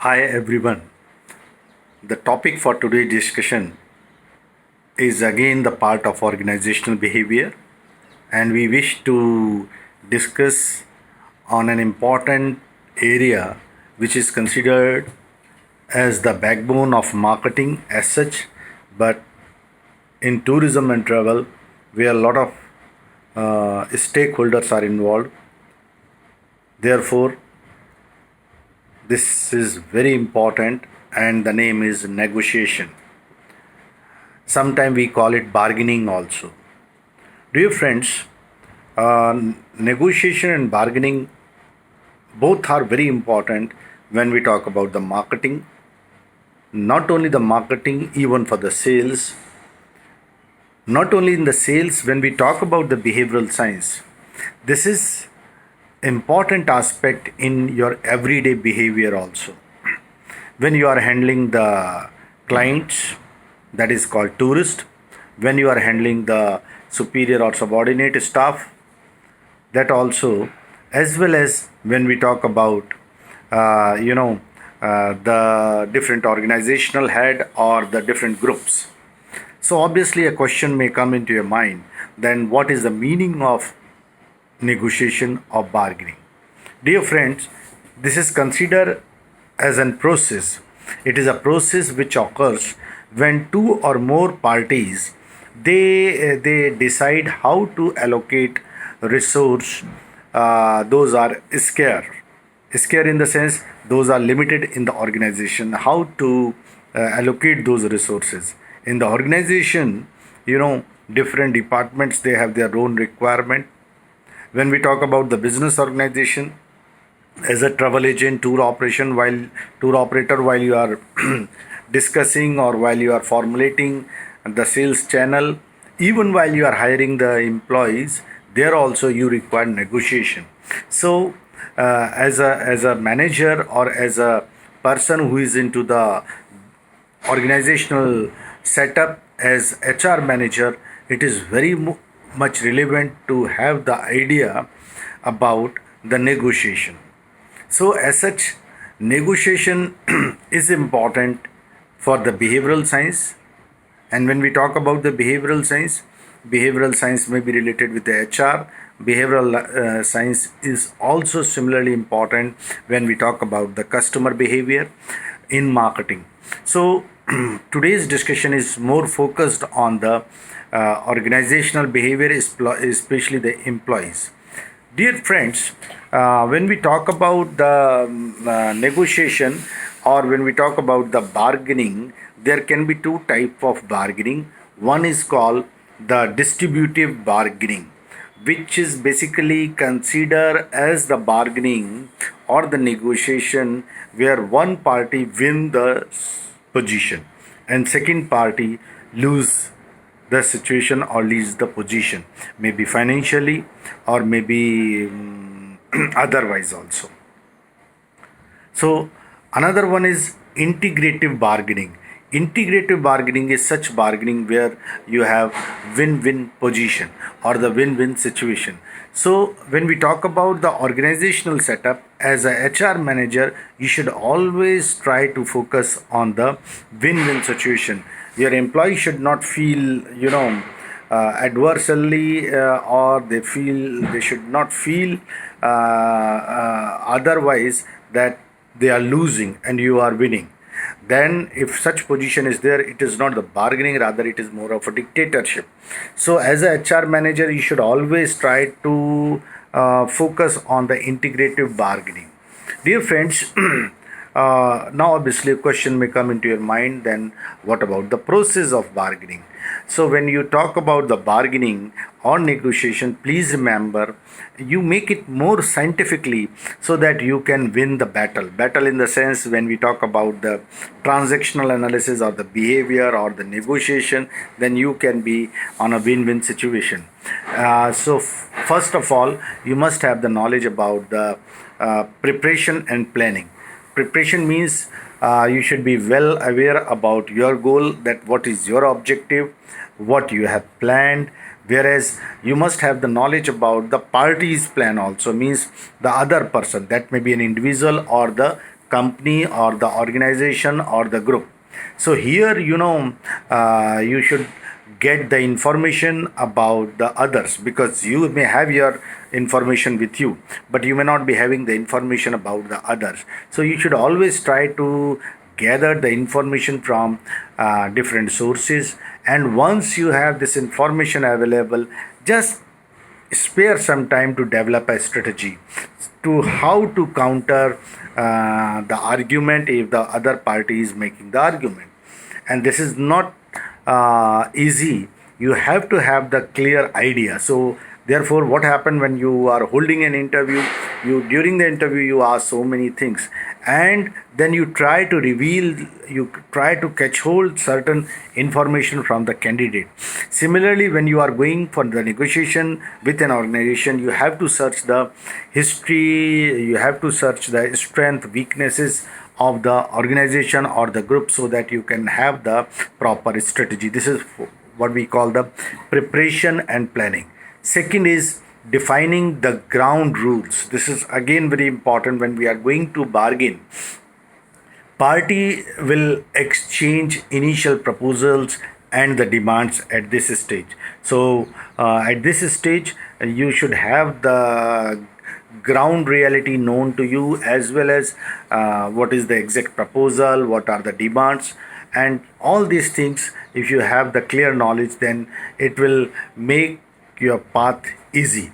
Hi everyone. The topic for today's discussion is again the part of organizational behavior, and we wish to discuss on an important area which is considered as the backbone of marketing as such, but in tourism and travel where a lot of stakeholders are involved. Therefore, this is very important, and the name is negotiation. Sometimes we call it bargaining also. Dear friends, negotiation and bargaining both are very important when we talk about the marketing. Not only the marketing, even for the sales. Not only in the sales, when we talk about the behavioral science, this is important aspect in your everyday behavior also. When you are handling the clients, that is called tourist. When you are handling the superior or subordinate staff, that also, as well as when we talk about the different organizational head or the different groups. So obviously a question may come into your mind, then what is the meaning of negotiation or bargaining? Dear friends, this is considered as a process. It is a process which occurs when two or more parties they decide how to allocate resource. Those are scarce in the sense those are limited in the organization. How to allocate those resources in the organization? Different departments, they have their own requirement. When we talk about the business organization, as a travel agent, tour operator, while you are discussing or while you are formulating the sales channel, even while you are hiring the employees, there also you require negotiation. So as a manager or as a person who is into the organizational setup, as HR manager, it is very much relevant to have the idea about the negotiation. So, as such, negotiation is important for the behavioral science. And when we talk about the behavioral science may be related with the HR. Behavioral science is also similarly important when we talk about the customer behavior in marketing. So, today's discussion is more focused on the organizational behavior, especially the employees. Dear friends, when we talk about the negotiation or when we talk about the bargaining, there can be two type of bargaining. One is called the distributive bargaining, which is basically considered as the bargaining or the negotiation where one party win the position and second party lose the situation or leaves the position, maybe financially or maybe otherwise also. So another one is integrative bargaining. Integrative bargaining is such bargaining where you have win-win position or the win-win situation. So when we talk about the organizational setup, as a HR manager, you should always try to focus on the win-win situation. Your employee should not feel, adversely, or they should not feel otherwise that they are losing and you are winning. Then if such position is there, it is not the bargaining, rather it is more of a dictatorship. So as a HR manager, you should always try to focus on the integrative bargaining. Dear friends, now obviously a question may come into your mind, then what about the process of bargaining? So when you talk about the bargaining or negotiation, please remember you make it more scientifically so that you can win the battle. Battle in the sense when we talk about the transactional analysis or the behavior or the negotiation, then you can be on a win-win situation. First of all, you must have the knowledge about the preparation and planning. Preparation means you should be well aware about your goal, that what is your objective, what you have planned, whereas you must have the knowledge about the party's plan also, means the other person, that may be an individual or the company or the organization or the group. So here, you should get the information about the others, because you may have your information with you, but you may not be having the information about the others. So you should always try to gather the information from different sources, and once you have this information available, just spare some time to develop a strategy to how to counter the argument if the other party is making the argument. And this is not easy. You have to have the clear idea. So therefore, what happened when you are holding an interview, you during the interview you ask so many things, and then you try to reveal, you try to catch hold certain information from the candidate. Similarly, when you are going for the negotiation with an organization, you have to search the history, you have to search the strength, weaknesses of the organization or the group, so that you can have the proper strategy. This is what we call the preparation and planning. Second is defining the ground rules. This is again very important. When we are going to bargain, party will exchange initial proposals and the demands at this stage. So at this stage, you should have the ground reality known to you, as well as what is the exact proposal, what are the demands, and all these things. If you have the clear knowledge, then it will make your path easy.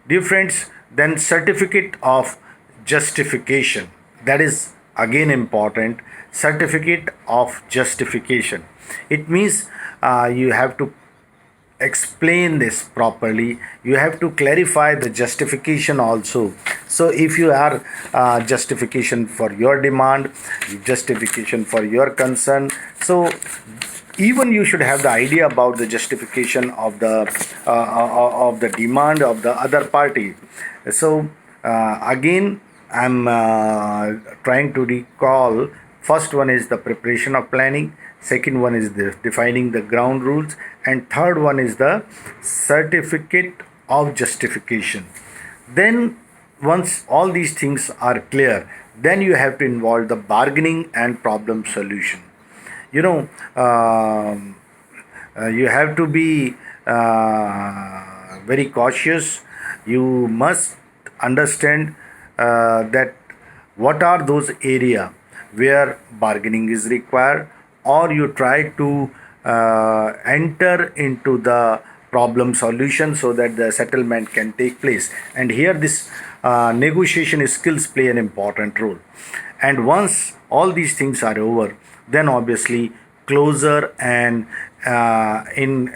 Dear friends, then certificate of justification, that is again important. Certificate of justification, it means you have to explain this properly, you have to clarify the justification also. So if you are justification for your demand, justification for your concern, so even you should have the idea about the justification of the demand of the other party. So again, I'm trying to recall. First one is the preparation of planning, second one is the defining the ground rules, and third one is the certificate of justification. Then once all these things are clear, then you have to involve the bargaining and problem solution. You know, you have to be very cautious. You must understand that what are those area where bargaining is required, or you try to enter into the problem solution so that the settlement can take place. And here this negotiation skills play an important role. And once all these things are over, then obviously closure and in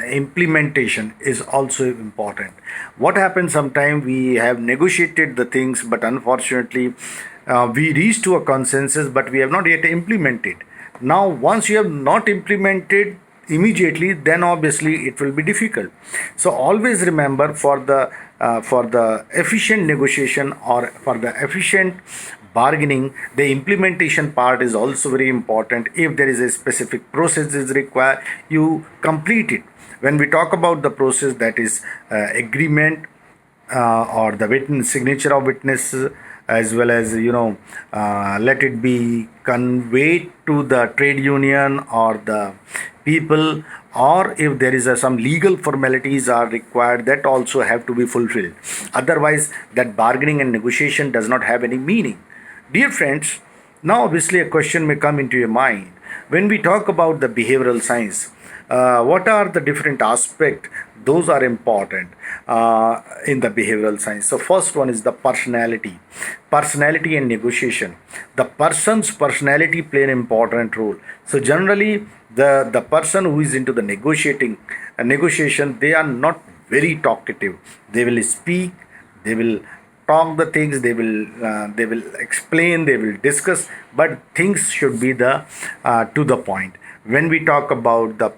implementation is also important. What happens sometimes, we have negotiated the things, but unfortunately we reach to a consensus, but we have not yet implemented. Now once you have not implemented immediately, then obviously it will be difficult. So always remember, for the efficient negotiation or for the efficient bargaining, the implementation part is also very important. If there is a specific process is required, you complete it. When we talk about the process, that is agreement or the witness signature of witnesses, as well as let it be conveyed to the trade union or the people, or if there is some legal formalities are required, that also have to be fulfilled. Otherwise that bargaining and negotiation does not have any meaning. Dear friends, now obviously a question may come into your mind. When we talk about the behavioral science, what are the different aspects? Those are important in the behavioral science. So first one is the personality and negotiation. The person's personality play an important role. So generally the person who is into the negotiation, they are not very talkative. They will speak, they will talk the things, they will explain, they will discuss, but things should be the to the point. When we talk about the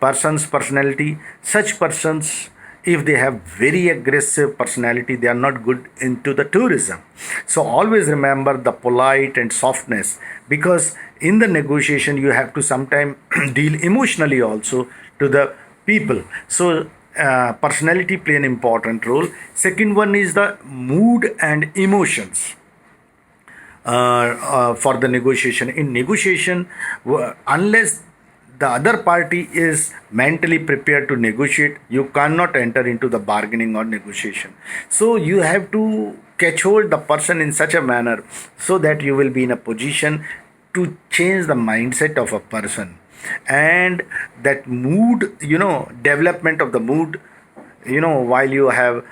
person's personality, such persons, if they have very aggressive personality, they are not good into the tourism. So always remember the polite and softness, because in the negotiation you have to sometimes deal emotionally also to the people. So personality play an important role. Second one is the mood and emotions. for the negotiation. In negotiation, unless the other party is mentally prepared to negotiate, you cannot enter into the bargaining or negotiation. So you have to catch hold the person in such a manner so that you will be in a position to change the mindset of a person. And that mood, development of the mood, while you have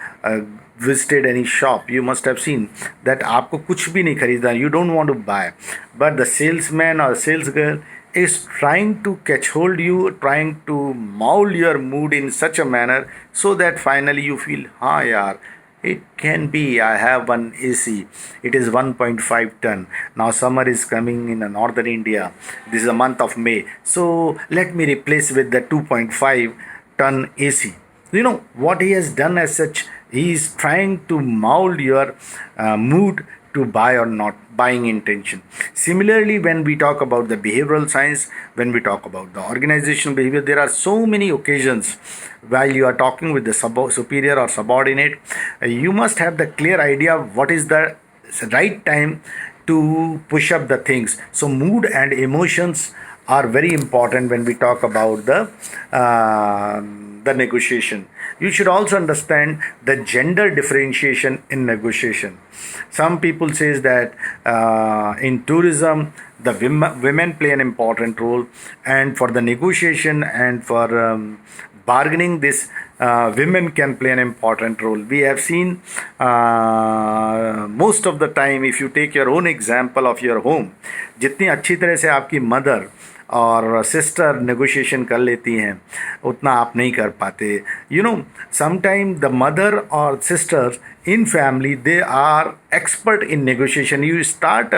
visited any shop, you must have seen that आपको कुछ भी नहीं खरीदना, you don't want to buy, but the salesman or sales girl is trying to catch hold you, trying to mold your mood in such a manner so that finally you feel, हाँ यार, it can be, I have one AC, it is 1.5 ton, now summer is coming in northern India, this is the month of May, so let me replace with the 2.5 ton AC. What he has done as such, he is trying to mold your mood to buy or not buying intention. Similarly, when we talk about the behavioral science, when we talk about the organizational behavior, there are so many occasions while you are talking with the superior or subordinate, you must have the clear idea of what is the right time to push up the things. So mood and emotions are very important when we talk about the negotiation. You should also understand the gender differentiation in negotiation. Some people says that in tourism the women play an important role, and for the negotiation and for bargaining, this women can play an important role. We have seen most of the time, if you take your own example of your home, जितनी अच्छी तरह से आपकी mother और sister negotiation कर लेती हैं उतना आप नहीं कर पाते. समटाइम द मदर और sisters in family, they are expert in negotiation. You start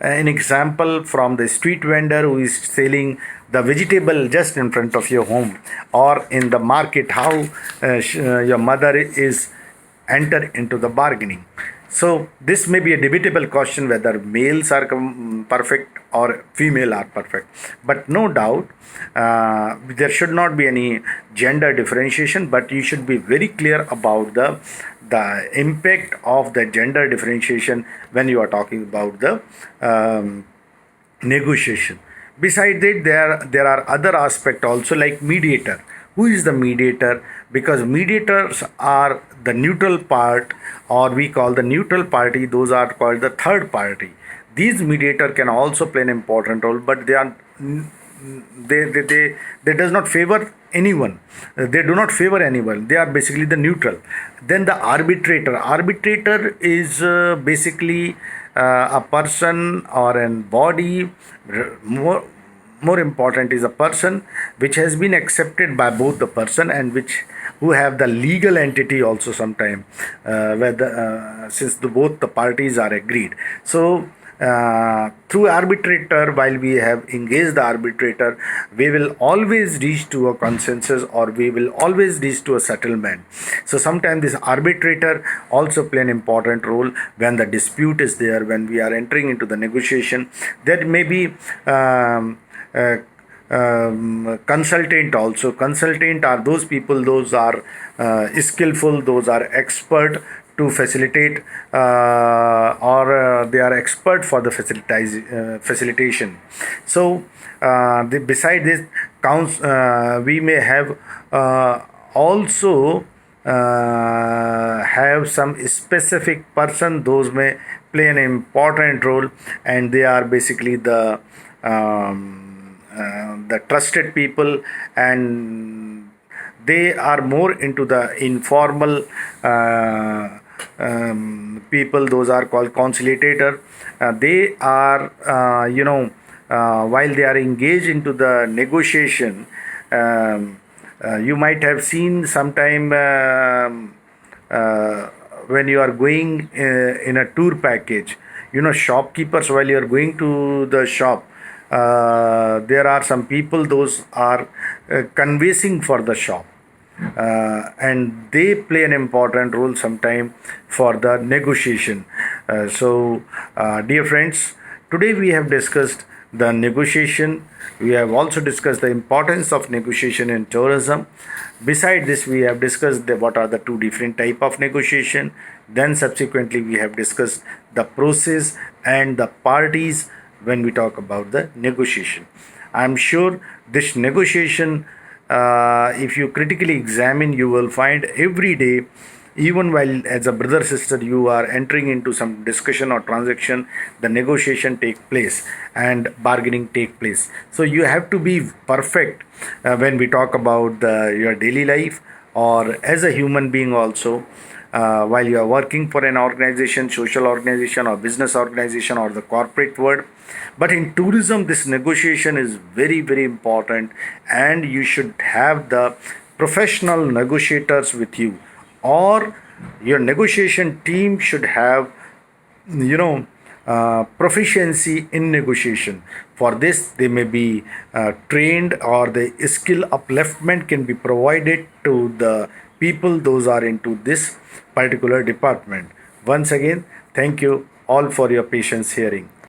an example from the street vendor who is selling the vegetable just in front of your home, or in the market, how your mother is enter into the bargaining. So this may be a debatable question whether males are perfect or female are perfect, but no doubt there should not be any gender differentiation, but you should be very clear about the impact of the gender differentiation when you are talking about the negotiation. Besides that, there are other aspects also, like mediator. Who is the mediator? Because mediators are the neutral part, or we call the neutral party, those are called the third party. These mediator can also play an important role, but they does not favor anyone. They do not favor anyone. They are basically the neutral. Then the arbitrator. Arbitrator is basically a person or a body. More important is a person which has been accepted by both the person and who have the legal entity also sometime, since both the parties are agreed. So through arbitrator, while we have engaged the arbitrator, we will always reach to a consensus, or we will always reach to a settlement. So sometimes this arbitrator also play an important role when the dispute is there, when we are entering into the negotiation. There may be consultant also. Consultant are those people, those are skillful, those are expert to facilitate, or they are expert for the facilitation. So beside this we may have also have some specific person, those may play an important role, and they are basically the trusted people, and they are more into the informal people. Those are called conciliator. They are while they are engaged into the negotiation, you might have seen sometime when you are going in a tour package, shopkeepers, while you are going to the shop, there are some people, those are conversing for the shop, and they play an important role sometime for the negotiation. So dear friends, today we have discussed the negotiation. We have also discussed the importance of negotiation in tourism. Beside this, we have discussed what are the two different type of negotiation. Then subsequently we have discussed the process and the parties when we talk about the negotiation. I'm sure this negotiation, if you critically examine, you will find every day, even while as a brother sister you are entering into some discussion or transaction, the negotiation take place and bargaining take place. So you have to be perfect when we talk about your daily life or as a human being also, while you are working for an organization, social organization or business organization or the corporate world. But in tourism, this negotiation is very, very important, and you should have the professional negotiators with you, or your negotiation team should have, proficiency in negotiation. For this, they may be trained, or the skill upliftment can be provided to the people those are into this particular department. Once again, thank you all for your patience hearing.